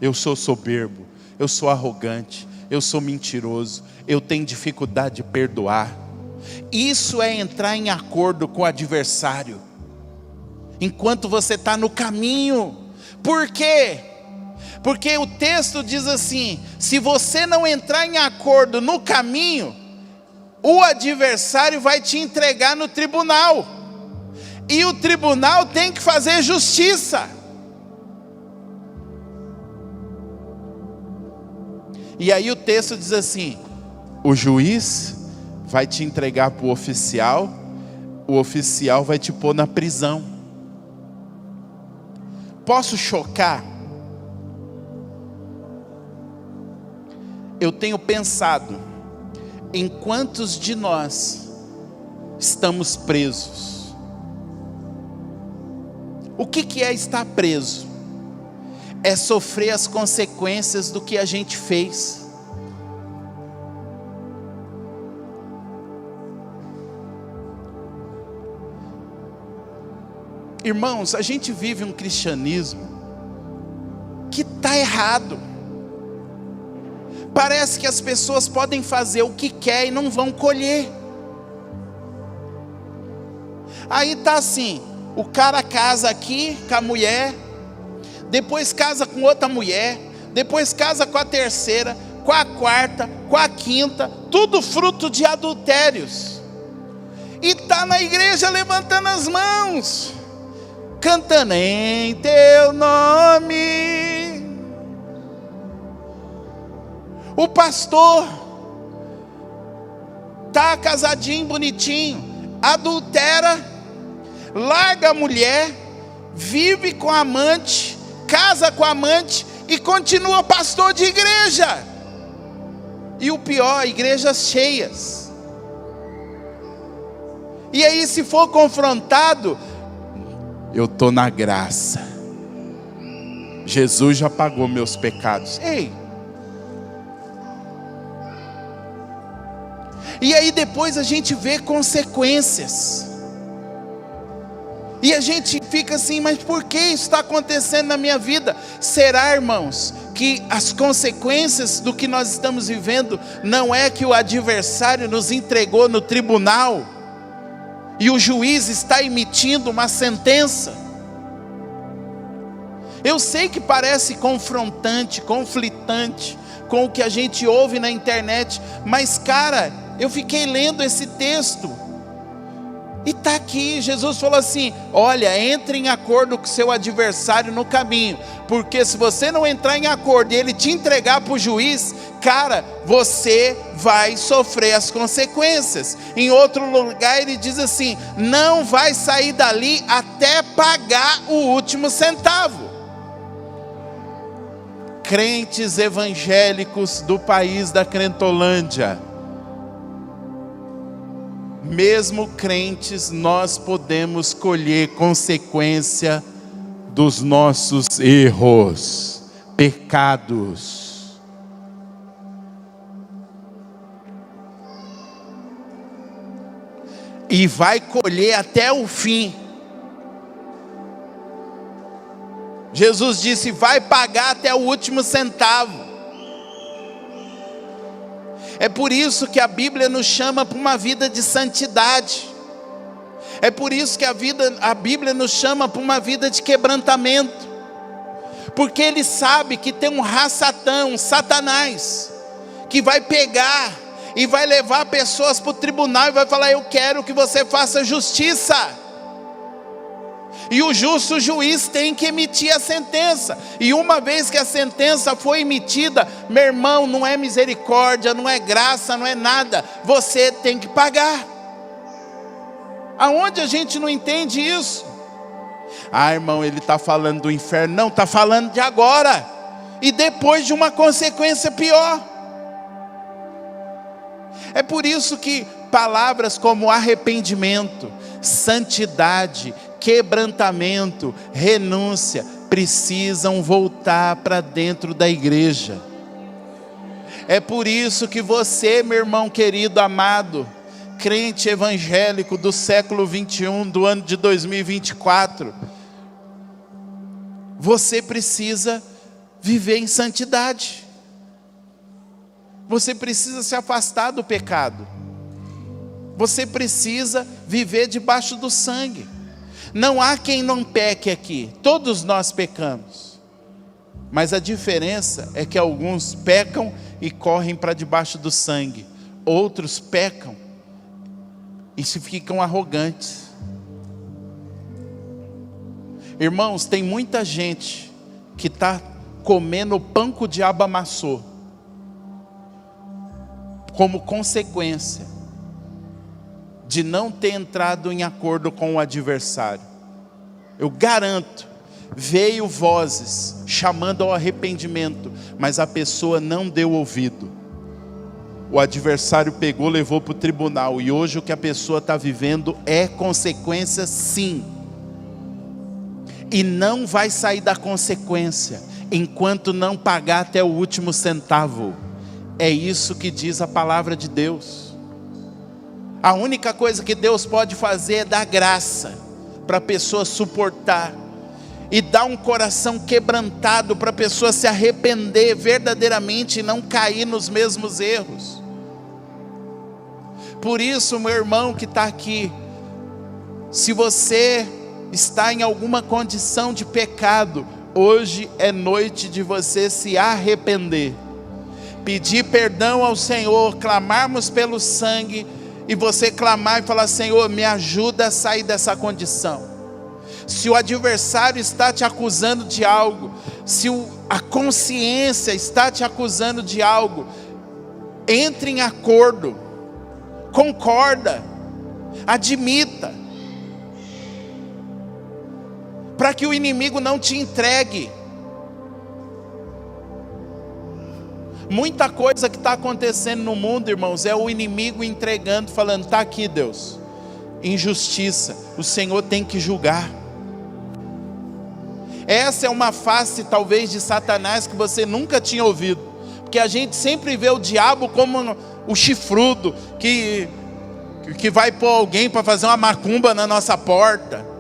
Eu sou soberbo, eu sou arrogante, eu sou mentiroso, eu tenho dificuldade de perdoar. Isso é entrar em acordo com o adversário, enquanto você está no caminho. Por quê? Porque o texto diz assim, se você não entrar em acordo no caminho, o adversário vai te entregar no tribunal, e o tribunal tem que fazer justiça. E aí o texto diz assim, o juiz vai te entregar para o oficial vai te pôr na prisão. Posso chocar? Eu tenho pensado em quantos de nós estamos presos. O que é estar preso? É sofrer as consequências do que a gente fez. Irmãos, a gente vive um cristianismo que está errado. Parece que as pessoas podem fazer o que quer e não vão colher. Aí está assim, o cara casa aqui com a mulher, depois casa com outra mulher, depois casa com a terceira, com a quarta, com a quinta, tudo fruto de adultérios. E está na igreja levantando as mãos, cantando em teu nome. O pastor está casadinho, bonitinho, adultera, larga a mulher, vive com a amante, casa com a amante e continua pastor de igreja. E o pior, igrejas cheias. E aí, se for confrontado, eu estou na graça, Jesus já pagou meus pecados. Ei! E aí depois a gente vê consequências. E a gente fica assim, mas por que isso está acontecendo na minha vida? Será, irmãos, que as consequências do que nós estamos vivendo não é que o adversário nos entregou no tribunal e o juiz está emitindo uma sentença? Eu sei que parece confrontante, conflitante com o que a gente ouve na internet, mas cara, eu fiquei lendo esse texto e está aqui, Jesus falou assim, olha, entre em acordo com o seu adversário no caminho, porque se você não entrar em acordo e ele te entregar para o juiz, cara, você vai sofrer as consequências. Em outro lugar ele diz assim, não vai sair dali até pagar o último centavo. Crentes evangélicos do país da Crentolândia, mesmo crentes, nós podemos colher consequência dos nossos erros, pecados. E vai colher até o fim. Jesus disse, vai pagar até o último centavo. É por isso que a Bíblia nos chama para uma vida de santidade. É por isso que a Bíblia nos chama para uma vida de quebrantamento. Porque ele sabe que tem um Satã, um Satanás, que vai pegar e vai levar pessoas para o tribunal e vai falar, eu quero que você faça justiça. E o justo juiz tem que emitir a sentença. E uma vez que a sentença foi emitida, meu irmão, não é misericórdia, não é graça, não é nada. Você tem que pagar. Aonde a gente não entende isso? Ah, irmão, ele está falando do inferno. Não, está falando de agora. E depois de uma consequência pior. É por isso que palavras como arrependimento, santidade, quebrantamento, renúncia, precisam voltar para dentro da igreja. É por isso que você, meu irmão querido, amado, crente evangélico do século 21, do ano de 2024, você precisa viver em santidade. Você precisa se afastar do pecado. Você precisa viver debaixo do sangue. Não há quem não peque aqui. Todos nós pecamos. Mas a diferença é que alguns pecam e correm para debaixo do sangue. Outros pecam e se ficam arrogantes. Irmãos, tem muita gente que está comendo o pão que o diabo amassou, como consequência de não ter entrado em acordo com o adversário. Eu garanto, veio vozes chamando ao arrependimento, mas a pessoa não deu ouvido. O adversário pegou, levou para o tribunal, e hoje o que a pessoa está vivendo é consequência, sim. E não vai sair da consequência enquanto não pagar até o último centavo. É isso que diz a palavra de Deus. A única coisa que Deus pode fazer é dar graça para a pessoa suportar e dar um coração quebrantado para a pessoa se arrepender verdadeiramente e não cair nos mesmos erros. Por isso, meu irmão que está aqui, se você está em alguma condição de pecado, hoje é noite de você se arrepender, pedir perdão ao Senhor, clamarmos pelo sangue, e você clamar e falar: Senhor, me ajuda a sair dessa condição. Se o adversário está te acusando de algo, se a consciência está te acusando de algo, entre em acordo, concorda, admita, para que o inimigo não te entregue. Muita coisa que está acontecendo no mundo, irmãos, é o inimigo entregando, falando: está aqui, Deus, injustiça, o Senhor tem que julgar. Essa é uma face talvez de Satanás que você nunca tinha ouvido, porque a gente sempre vê o diabo como o chifrudo, que vai pôr alguém para fazer uma macumba na nossa porta.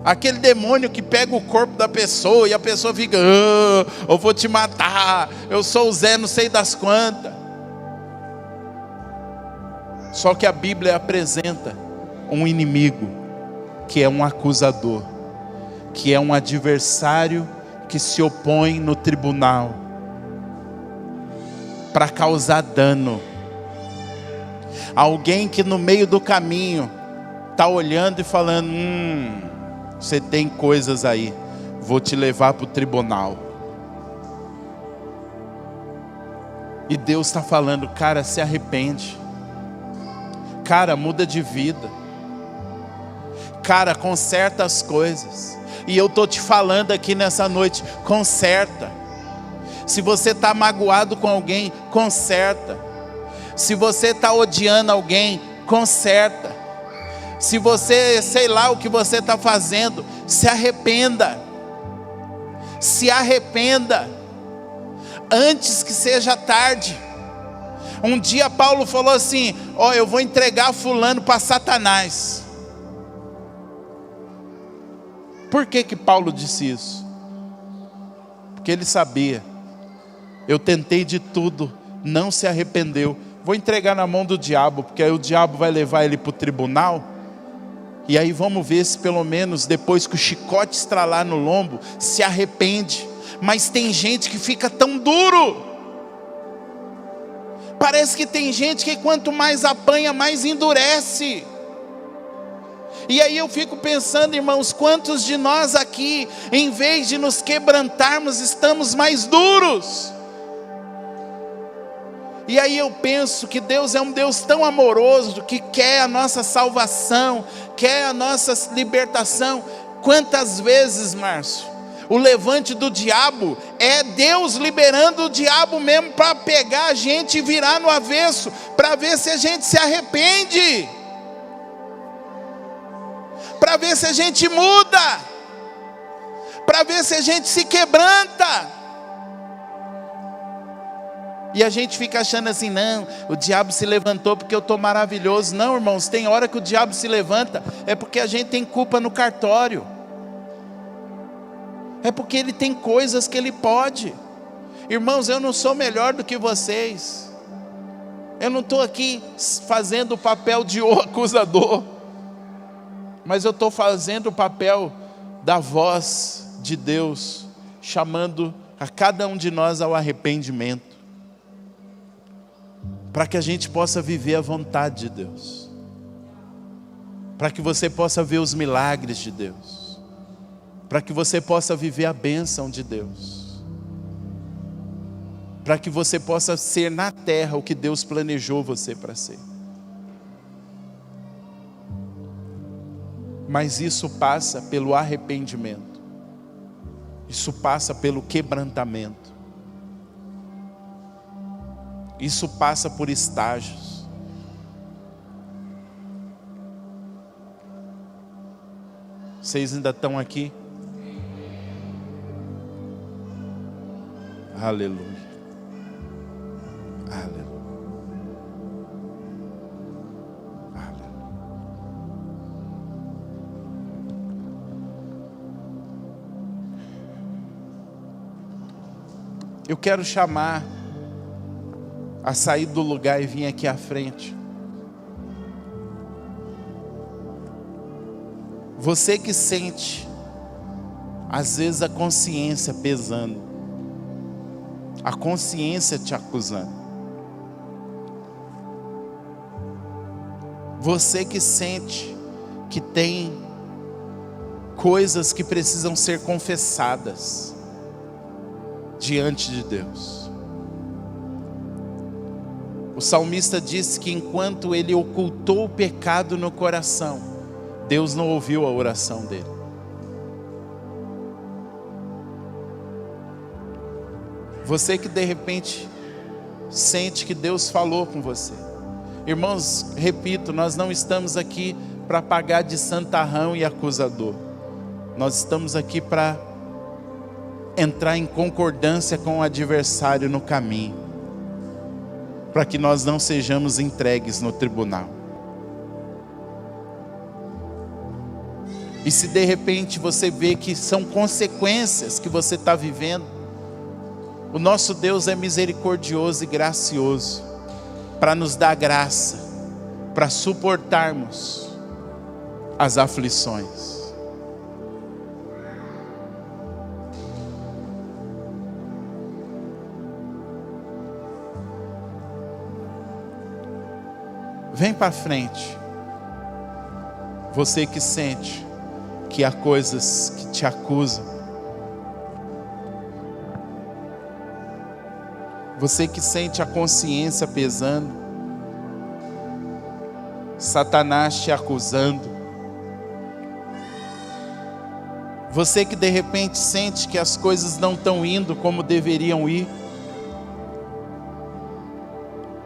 Aquele demônio que pega o corpo da pessoa e a pessoa fica: eu vou te matar, eu sou o Zé não sei das quantas. Só que a Bíblia apresenta um inimigo, que é um acusador, que é um adversário que se opõe no tribunal para causar dano. Alguém que no meio do caminho está olhando e falando: você tem coisas aí, vou te levar para o tribunal. E Deus está falando: cara, se arrepende, cara, muda de vida, cara, conserta as coisas. E eu estou te falando aqui nessa noite: conserta. Se você está magoado com alguém, conserta. Se você está odiando alguém, conserta. Se você, sei lá o que você está fazendo, se arrependa. Se arrependa, antes que seja tarde. Um dia Paulo falou assim: eu vou entregar fulano para Satanás. Por que Paulo disse isso? Porque ele sabia: eu tentei de tudo, não se arrependeu, vou entregar na mão do diabo, porque aí o diabo vai levar ele para o tribunal, e aí vamos ver se pelo menos depois que o chicote estralar no lombo, se arrepende. Mas tem gente que fica tão duro. Parece que tem gente que quanto mais apanha, mais endurece. E aí eu fico pensando, irmãos, quantos de nós aqui, em vez de nos quebrantarmos, estamos mais duros? E aí eu penso que Deus é um Deus tão amoroso, que quer a nossa salvação, quer a nossa libertação. Quantas vezes, Márcio, o levante do diabo é Deus liberando o diabo mesmo para pegar a gente e virar no avesso, para ver se a gente se arrepende. para ver se a gente muda, para ver se a gente se quebranta. E a gente fica achando assim, não, o diabo se levantou porque eu estou maravilhoso. Não, irmãos, tem hora que o diabo se levanta, é porque a gente tem culpa no cartório. É porque ele tem coisas que ele pode. Irmãos, eu não sou melhor do que vocês. Eu não estou aqui fazendo o papel de acusador, mas eu estou fazendo o papel da voz de Deus, chamando a cada um de nós ao arrependimento, para que a gente possa viver a vontade de Deus, para que você possa ver os milagres de Deus, para que você possa viver a bênção de Deus, para que você possa ser na terra o que Deus planejou você para ser. Mas isso passa pelo arrependimento, isso passa pelo quebrantamento, isso passa por estágios. Vocês ainda estão aqui? Aleluia. Aleluia. Aleluia. Eu quero chamar a sair do lugar e vir aqui à frente. Você que sente, às vezes, a consciência pesando, a consciência te acusando. Você que sente que tem coisas que precisam ser confessadas diante de Deus. O salmista disse que enquanto ele ocultou o pecado no coração, Deus não ouviu a oração dele. Você que de repente sente que Deus falou com você. Irmãos, repito, nós não estamos aqui para pagar de santarrão e acusador. Nós estamos aqui para entrar em concordância com o adversário no caminho, para que nós não sejamos entregues no tribunal. E se de repente você vê que são consequências que você está vivendo, o nosso Deus é misericordioso e gracioso para nos dar graça, para suportarmos as aflições. Vem para frente. Você que sente que há coisas que te acusam. Você que sente a consciência pesando. Satanás te acusando. Você que de repente sente que as coisas não estão indo como deveriam ir.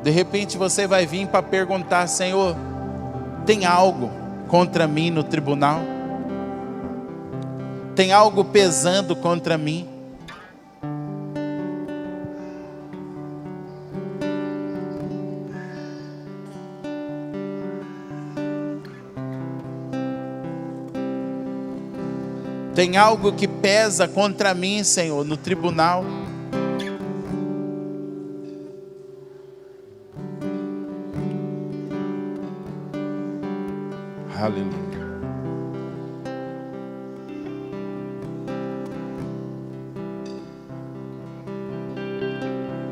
De repente você vai vir para perguntar: Senhor, tem algo contra mim no tribunal? Tem algo pesando contra mim? Tem algo que pesa contra mim, Senhor, no tribunal? Aleluia.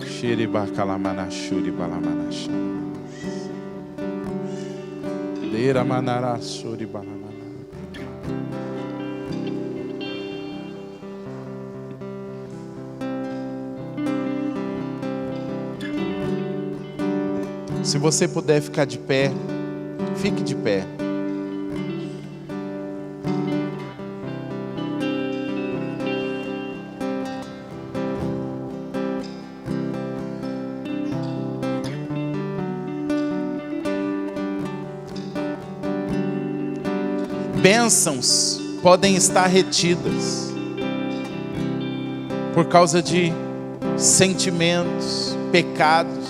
Xeribacalamanachuri balamanachá. Leira manarachuri balamana. Se você puder ficar de pé, fique de pé. bênçãos podem estar retidas por causa de sentimentos, pecados.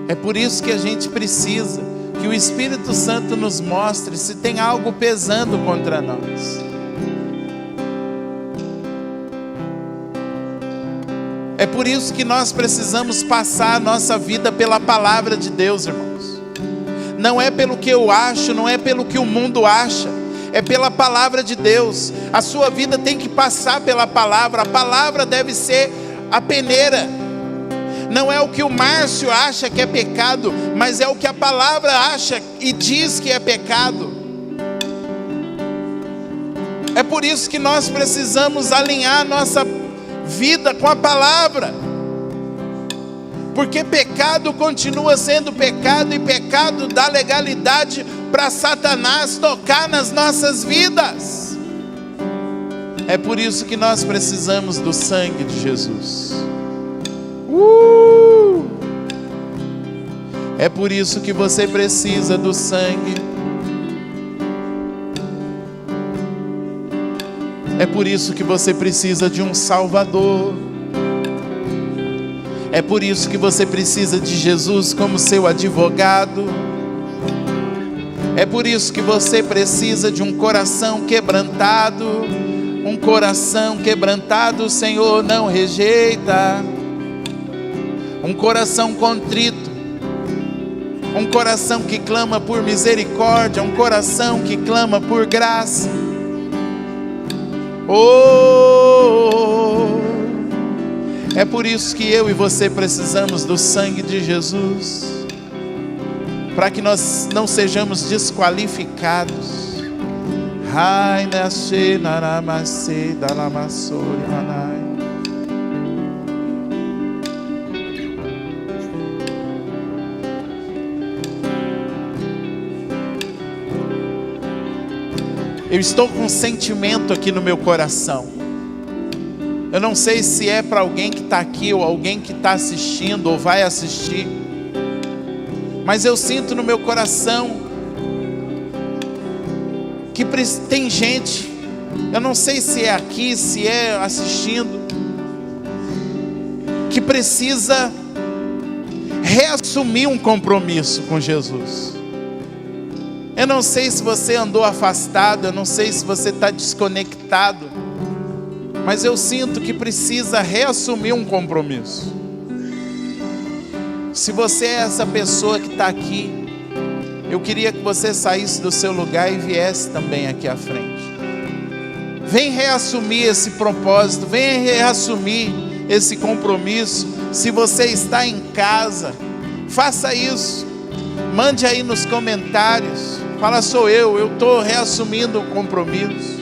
É por isso que a gente precisa que o Espírito Santo nos mostre se tem algo pesando contra nós. É por isso que nós precisamos passar a nossa vida pela palavra de Deus, irmãos. Não é pelo que eu acho, não é pelo que o mundo acha, é pela palavra de Deus. A sua vida tem que passar pela palavra. A palavra deve ser a peneira. Não é o que o Márcio acha que é pecado, mas é o que a palavra acha e diz que é pecado. É por isso que nós precisamos alinhar a nossa vida com a palavra. Porque pecado continua sendo pecado, e pecado dá legalidade para Satanás tocar nas nossas vidas. É por isso que nós precisamos do sangue de Jesus. É por isso que você precisa do sangue. É por isso que você precisa de um Salvador. É por isso que você precisa de Jesus como seu advogado. É por isso que você precisa de um coração quebrantado. Um coração quebrantado o Senhor não rejeita. Um coração contrito. Um coração que clama por misericórdia. Um coração que clama por graça. Oh! É por isso que eu e você precisamos do sangue de Jesus, para que nós não sejamos desqualificados. Eu estou com um sentimento aqui no meu coração. Eu não sei se é para alguém que está aqui, ou alguém que está assistindo, ou vai assistir. Mas eu sinto no meu coração que tem gente, eu não sei se é aqui, se é assistindo, que precisa reassumir um compromisso com Jesus. Eu não sei se você andou afastado, eu não sei se você está desconectado, mas eu sinto que precisa reassumir um compromisso. Se você é essa pessoa que está aqui, eu queria que você saísse do seu lugar e viesse também aqui à frente. Vem reassumir esse propósito, vem reassumir esse compromisso. Se você está em casa, faça isso. Mande aí nos comentários. Fala, sou eu estou reassumindo o compromisso.